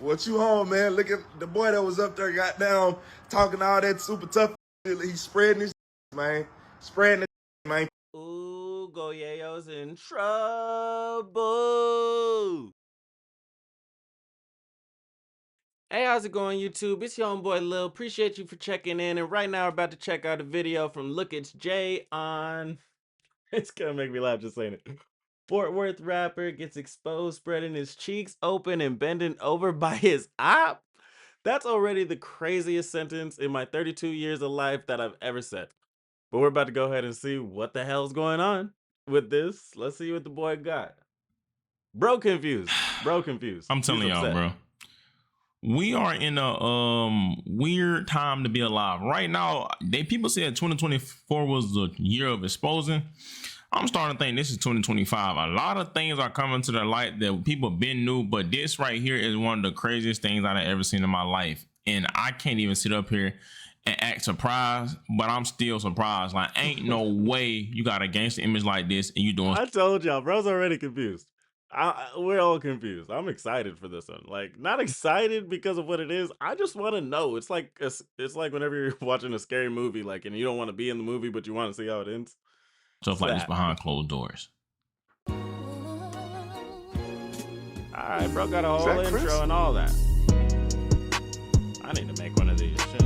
What you on, man? Look at the boy that was up there, got down, talking all that super tough. He's spreading his man. Spreading his man. Ooh, Go Yayo's in trouble. Hey, how's it going, YouTube? It's your homeboy Lil. Appreciate you for checking in. And right now, we're about to check out a video from Look It's Jay on. It's gonna make me laugh just saying it. Fort Worth rapper gets exposed, spreading his cheeks open and bending over by his op. That's already the craziest sentence in my 32 years of life that I've ever said. But we're about to go ahead and see what the hell's going on with this. Let's see what the boy got. Bro confused. Bro confused. I'm telling y'all, bro. We are in a weird time to be alive. Right now, people said 2024 was the year of exposing. I'm starting to think this is 2025. A lot of things are coming to the light that people been knew, but this right here is one of the craziest things I've ever seen in my life. And I can't even sit up here and act surprised, but I'm still surprised. Like, ain't no way you got a gangster image like this and you doing. I told y'all, bro's already confused. We're all confused. I'm excited for this one. Like, not excited because of what it is. I just want to know. It's like whenever you're watching a scary movie, like, and you don't want to be in the movie, but you want to see how it ends. Stuff like this behind closed doors. All right, bro, got a whole intro and all that. I need to make one of these. Shit.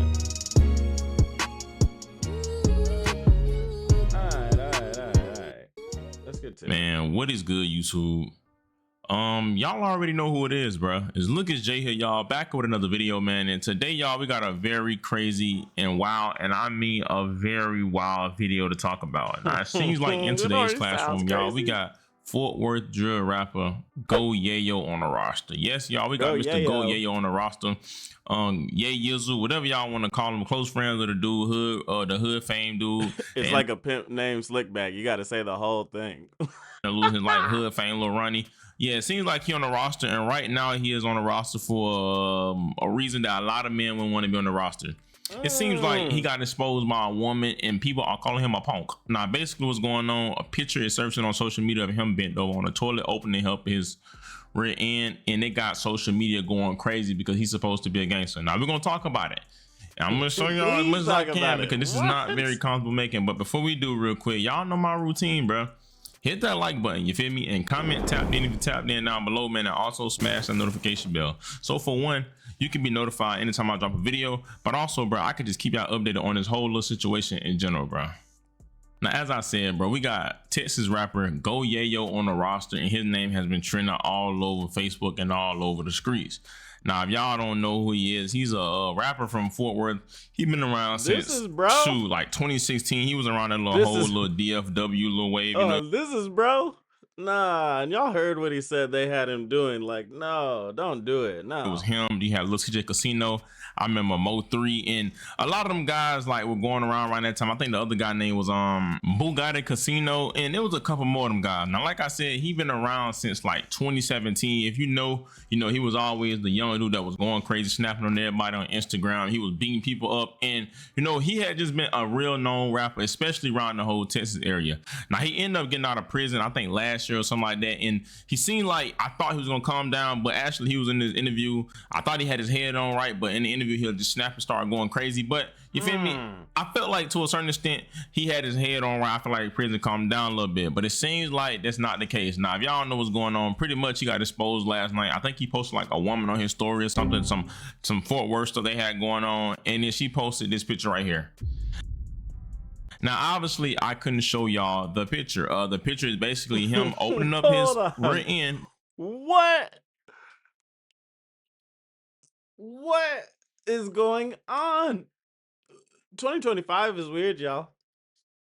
All right. Let's get to it. Man, what is good, YouTube? Y'all already know who it is, bro. It's Look It's Jay here, y'all, back with another video, man. And today, y'all, we got a very crazy and wild, and I mean a very wild video to talk about. Now, it seems like in today's classroom, y'all, we got Fort Worth drill rapper Go Yayo on the roster. Yes, y'all, we got Mr. Go Yayo on the roster. Ye Yizzle, whatever y'all want to call him, close friends of the dude, the hood fame dude. It's like a pimp named Slickback. You got to say the whole thing. Losing like hood fame, Lil Ronnie. Yeah, it seems like he on the roster, and right now he is on the roster for a reason that a lot of men would want to be on the roster. It seems like he got exposed by a woman, and people are calling him a punk. Now, basically what's going on, a picture is surfacing on social media of him bent over on the toilet, opening up his rear end, and they got social media going crazy because he's supposed to be a gangster. Now, we're going to talk about it. And I'm going to show y'all as much as I can because this is not very comfortable making. But before we do, real quick, y'all know my routine, bro. Hit that like button, you feel me? And comment, tap in if you tapped in down below, man. And also smash the notification bell. So for one, you can be notified anytime I drop a video. But also, bro, I could just keep y'all updated on this whole little situation in general, bro. Now, as I said, bro, we got Texas rapper Go Yayo on the roster, and his name has been trending all over Facebook and all over the streets. Now, if y'all don't know who he is, he's a rapper from Fort Worth. He's been around since like 2016. He was around that little DFW little wave. You know? This is bro. Nah, and y'all heard what he said they had him doing. Like, no, don't do it. No, it was him. He had Lil CJ Casino. I remember Mo3, and a lot of them guys like were going around right that time. I think the other guy name was Bugatti Casino, and there was a couple more of them guys. Now, like I said, he been around since like 2017. If you know, he was always the young dude that was going crazy, snapping on everybody on Instagram. He was beating people up, and he had just been a real known rapper, especially around the whole Texas area. Now, he ended up getting out of prison, I think last year or something like that, and he seemed like, I thought he was gonna calm down, but actually he was in this interview. I thought he had his head on right, but in the interview he'll just snap and start going crazy. But you feel me? I felt like to a certain extent he had his head on right. I feel like prison calmed down a little bit, but it seems like that's not the case. Now, if y'all know what's going on, pretty much he got exposed last night. I think he posted like a woman on his story or something, some Fort Worth stuff they had going on, and then she posted this picture right here. Now, obviously, I couldn't show y'all the picture. The picture is basically him opening up his rear end. What is going on? 2025 is weird, y'all.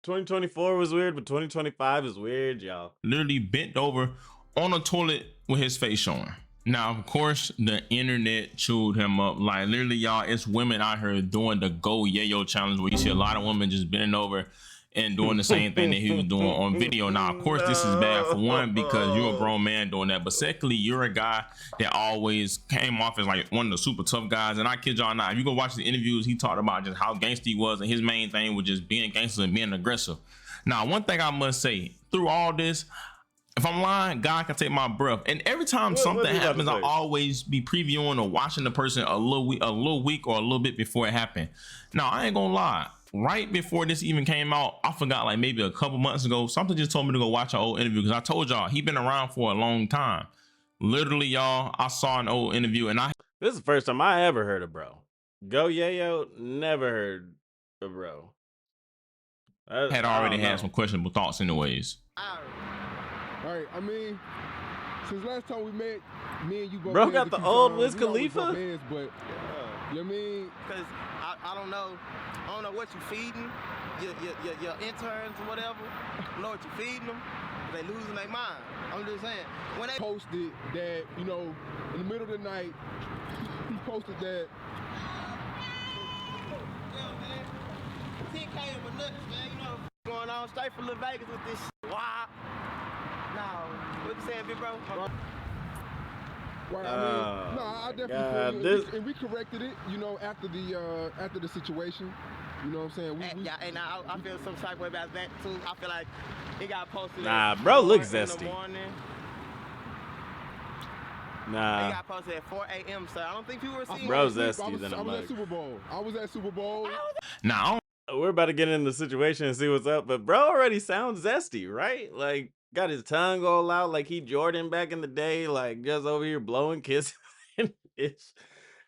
2024 was weird, but 2025 is weird, y'all. Literally bent over on a toilet with his face showing. Now, of course, the internet chewed him up. Like, literally, y'all, it's women out here doing the Go Yayo challenge where you see a lot of women just bending over and doing the same thing that he was doing on video. Now, of course, this is bad for one, because you're a grown man doing that. But secondly, you're a guy that always came off as like one of the super tough guys. And I kid y'all not, if you go watch the interviews, he talked about just how gangster he was, and his main thing was just being gangster and being aggressive. Now, one thing I must say, through all this, If I'm lying, God can take my breath. And every time What's something he about to happens, I say? always be previewing or watching the person a little week or a little bit before it happened. Now, I ain't gonna lie. Right before this even came out, I forgot, like maybe a couple months ago, something just told me to go watch an old interview, because I told y'all he been around for a long time. Literally, y'all, I saw an old interview, and This is the first time I ever heard of bro. Go Yayo, never heard of bro. had I already don't had know. some questionable thoughts anyways. All right, I mean, since last time we met, me and you both Bro mans got a the few old times. Wiz We always Khalifa? bump heads, but you know what I mean? Because I don't know what you feeding your interns or whatever. I don't know what you feeding them. They losing their mind. I'm just saying, when they Posted that, you know, in the middle of the night, he posted that. Yeah, man. 10K of a nuts, man. You know what's going on straight from Las Vegas with this shit. Wow. No, what you saying, big bro? Right, I mean, no, I definitely God, feel you. And we corrected it, you know, after the situation. You know what I'm saying? And I feel some type of way about that too. I feel like it got posted. Nah, at bro 4 looks in the zesty. morning. Nah. It got posted at 4 a.m. So I don't think people were seeing Bro's it. zesty than a I was mug. at Super Bowl. I was at Super Bowl. Now, We're about to get into the situation and see what's up, but bro already sounds zesty, right? Like, got his tongue all out like he Jordan back in the day, like just over here blowing kisses.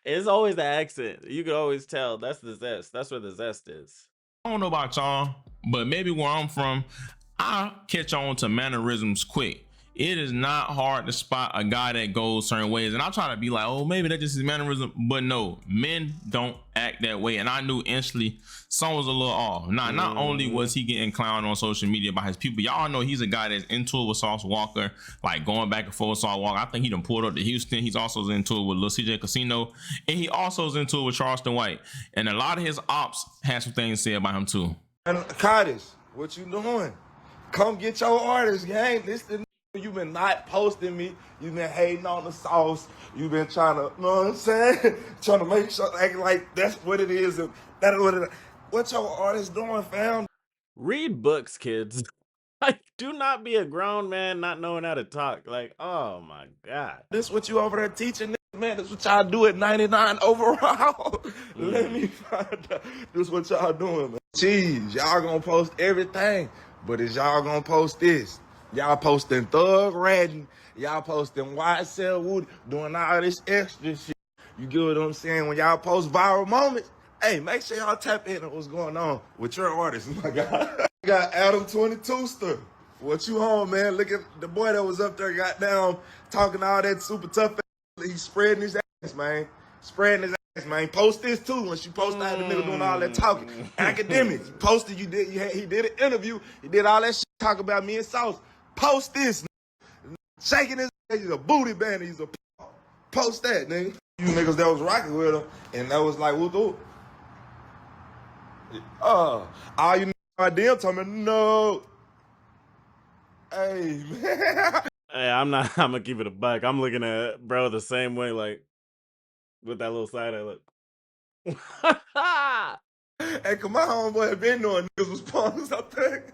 It's always the accent. You can always tell that's the zest. That's where the zest is. I don't know about y'all, but maybe where I'm from, I catch on to mannerisms quick. It is not hard to spot a guy that goes certain ways, and I try to be like, oh, maybe that's just his mannerism, but no, men don't act that way. And I knew instantly something was a little off. Now, not only was he getting clowned on social media by his people, y'all know he's a guy that's into it with Sauce Walker, like going back and forth with Sauce Walker. I think he done pulled up to Houston. He's also into it with Lil CJ Casino, and he also is into it with Charleston White. And a lot of his ops had some things to say about him too. And Curtis, what you doing? Come get your artist, gang. This the you've been not posting me. You've been hating on the sauce. You've been trying to, you know what I'm saying? Trying to make sure acting like that's what it is. And that's what it is. What your artist doing, fam? Read books, kids. Like, do not be a grown man not knowing how to talk. Like, oh my God. This what you over there teaching, man. This what y'all do at 99 overall. Let me find out. This what y'all doing, man. Jeez, y'all gonna post everything, but is y'all gonna post this? Y'all posting Thug Ratting. Y'all posting YSL Woody, doing all this extra shit. You get what I'm saying? When y'all post viral moments, hey, make sure y'all tap in on what's going on with your artists, my God. Got Adam 22ster. What you on, man? Look at the boy that was up there, got down, talking all that super tough. He's spreading his ass, man. Spreading his ass, man. Post this too. Once you post out in the middle doing all that talking. Academics. Posted, he did an interview. He did all that shit, talk about me and Sauce. Post this, shaking his ass. He's a booty band. He's a post that, nigga. You niggas that was rocking with him, and that was like, whoop. All you niggas DM told me, no. Hey, man. Hey, I'm gonna keep it a buck. I'm looking at bro the same way, like with that little side eye look. Hey, come on, homeboy, had been knowing niggas was pawns up there.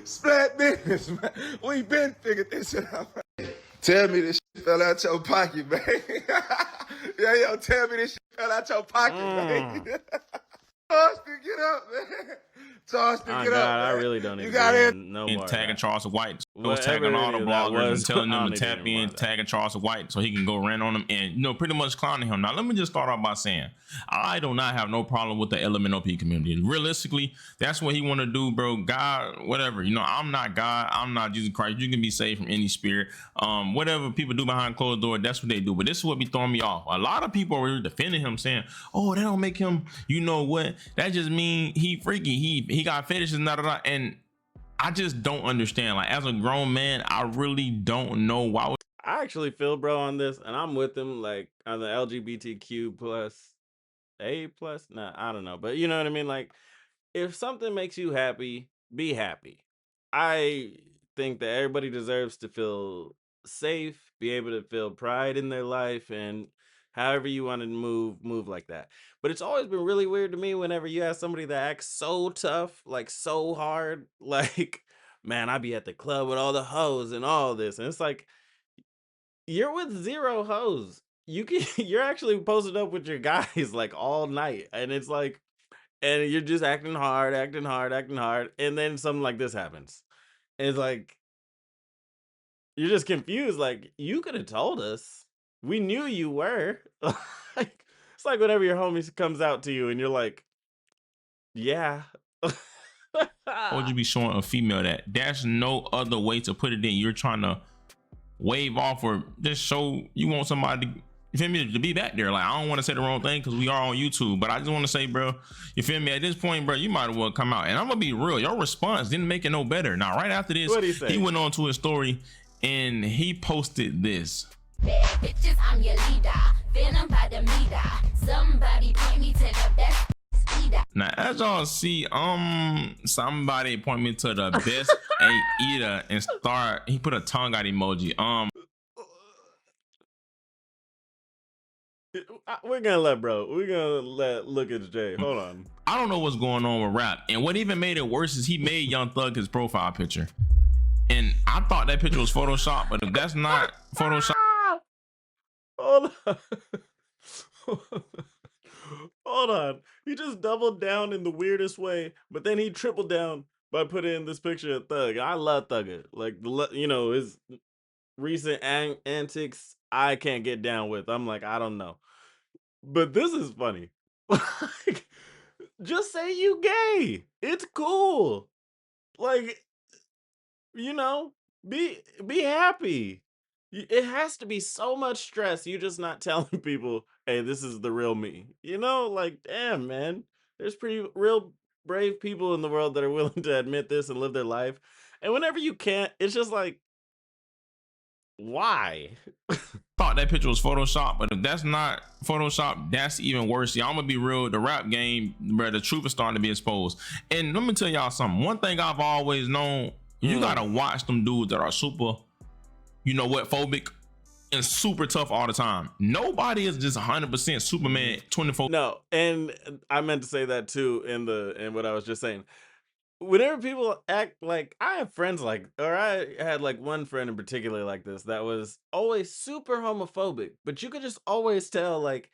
Splat business, man. We been figured this shit out, man. Tell me this shit fell out your pocket, man. Yo, tell me this shit fell out your pocket, man. Charleston, get up, man. Charleston, Oh get God, up, man. I really don't even You got it. no And more. tagging Charleston White. So was Whatever tagging all the any of that bloggers was, and telling I them don't to tap even in, want that. tagging Charleston White so he can go rant on them and, you know, pretty much clowning him. Now, let me just start off by saying, I do not have no problem with the LMNOP community. Realistically, that's what he want to do, bro. God, whatever. You know, I'm not God. I'm not Jesus Christ. You can be saved from any spirit. Whatever people do behind closed door, that's what they do. But this is what be throwing me off. A lot of people are defending him, saying, oh, that don't make him, you know what? That just mean he freaky. He got fetishes and and I just don't understand. Like, as a grown man, I really don't know why. I actually feel bro on this, and I'm with him, like on the LGBTQ plus A plus. Nah, I don't know, but you know what I mean. Like, if something makes you happy, be happy. I think that everybody deserves to feel safe, be able to feel pride in their life, and however you want to move like that. But it's always been really weird to me whenever you have somebody that acts so tough, like so hard, like man, I be at the club with all the hoes and all this. And it's like, you're with 0 hoes. You're actually posted up with your guys like all night. And it's like, and you're just acting hard, acting hard, acting hard. And then something like this happens. And it's like, you're just confused. Like, you could have told us. We knew you were. Like, it's like whenever your homie comes out to you and you're like, yeah. Or would you be showing a female that? There's no other way to put it in. You're trying to wave off or just show you want somebody to, you feel me, to be back there. Like, I don't want to say the wrong thing because we are on YouTube, but I just want to say, bro, you feel me, at this point, bro, you might as well come out. And I'm gonna be real, your response didn't make it no better. Now right after this, What'd he say? he went on to his story and he posted this. Bad bitches, I'm your leader. Venom by the meter. Somebody point me to the best speeder. Now, as y'all see, somebody point me to the best eater and start. He put a tongue out emoji. We're gonna let Look at Jay. Hold on. I don't know what's going on with rap, and what even made it worse is he made Young Thug his profile picture, and I thought that picture was Photoshop, but if that's not Photoshop, Hold on. Hold on. He just doubled down in the weirdest way, but then he tripled down by putting in this picture of Thug. I love Thugger. Like, his recent antics, I can't get down with. I'm like, I don't know. But this is funny. Like, just say you gay. It's cool. Like, be happy. It has to be so much stress. You just not telling people, hey, this is the real me. Like, damn, man. There's pretty real brave people in the world that are willing to admit this and live their life. And whenever you can't, it's just like, why? thought that picture was Photoshop, but if that's not Photoshop, that's even worse. Y'all, I'm gonna be real. The rap game, bro, the truth is starting to be exposed. And let me tell y'all something. One thing I've always known, you gotta watch them dudes that are super, phobic and super tough all the time. Nobody is just 100% Superman 24. No, and I meant to say that too in what I was just saying. Whenever people act like, I have friends or I had like one friend in particular like this that was always super homophobic, but you could just always tell, like,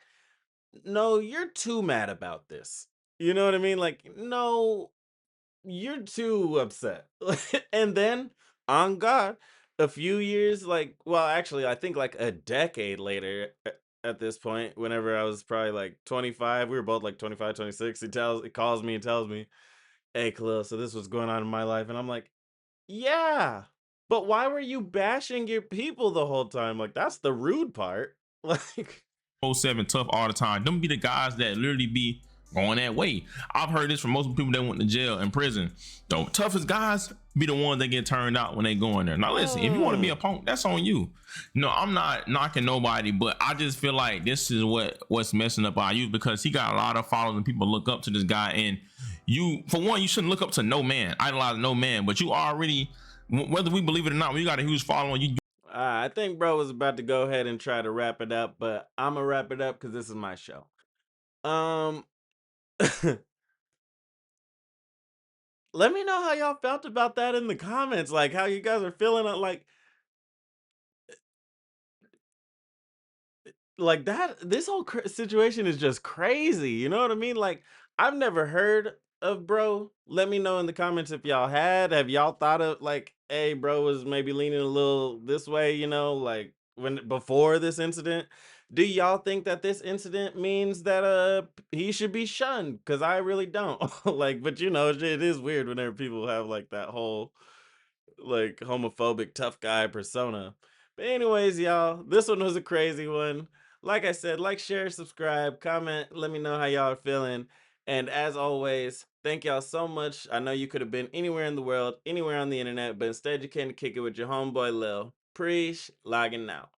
no, you're too mad about this. You know what I mean? Like, no, you're too upset. And then, on God, a few years, actually, I think like a decade later at this point, whenever I was probably like 25, we were both like 25, 26, he calls me and tells me, hey, Khalil, so this was going on in my life. And I'm like, yeah, but why were you bashing your people the whole time? Like, that's the rude part. Like, 7 tough all the time. Them be the guys that literally be going that way. I've heard this from most people that went to jail and prison. The toughest guys be the ones that get turned out when they go in there. Now listen, if you want to be a punk, that's on you. No, I'm not knocking nobody, but I just feel like this is what's messing up our youth, because he got a lot of followers and people look up to this guy. And you, for one, you shouldn't look up to no man, idolize no man, but you already, whether we believe it or not, when you got a huge following, you. I think bro was about to go ahead and try to wrap it up, but I'm gonna wrap it up because this is my show. Let me know how y'all felt about that in the comments, like how you guys are feeling like that. This whole situation is just crazy. You know what I mean? Like, I've never heard of bro. Let me know in the comments if y'all have y'all thought of like, hey, bro was maybe leaning a little this way, like before this incident. Do y'all think that this incident means that he should be shunned? Because I really don't. Like, but it is weird whenever people have like that whole like homophobic tough guy persona. But anyways, y'all, this one was a crazy one. Like I said, like, share, subscribe, comment, let me know how y'all are feeling. And as always, thank y'all so much. I know you could have been anywhere in the world, anywhere on the internet, but instead you came to kick it with your homeboy Lil. Preach, logging out.